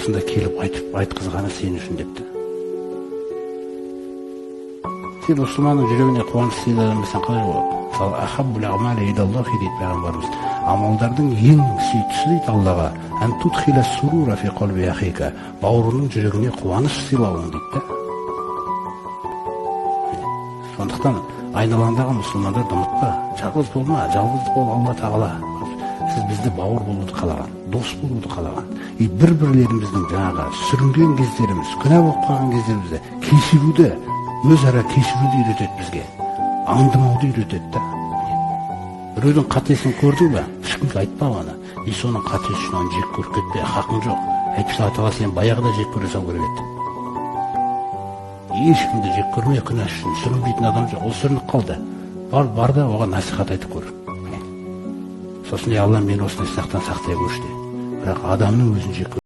осында келіп айтқызғаны сен үшін депті. Сен мұсылманның жүрегіне қуаныш сыйладың ба, сен қалай болады? Мысалы, ахаббул аъмали илаллахи дейді пайғамбарымыз. Амалдардың ең сүйіктісі дейді Аллаға, ан tudkhila сурура фи қалби ахика, бауырының жүрегіне қуаныш сыйлауың дейді. Сондықтан айналаңдағы мұсылмандарды ұмытпа, жалғыз болма, жалғыз бол Алла Тағала. Сіз бізді бауыр болуды қалаған, дос болуды қалаған. Бір-бірлеріміздің жаңағы сүрінген кездеріміз, күнә болып қалған кездерімізді кешіруді, өзара кешіруді үйретеді бізге. Аңдымауды үйретеді. Біреудің қатесін көрдің бе? Ешкімге айтпа оны. Соның қатесі үшін оны жек көріп кетпе, хақың жоқ. Әйтпесе Алла Тағала сен баяғыда жек көре салу керек еді. Ешкімді жек көрмей, күнә үшін сүрінбейтін адам жоқ. Ол сүрініп қалды. Бар да оған насихат айтып көр. Сосын Алла мені осындай сақтан сақтай көрші де. Бірақ адамның өзін жек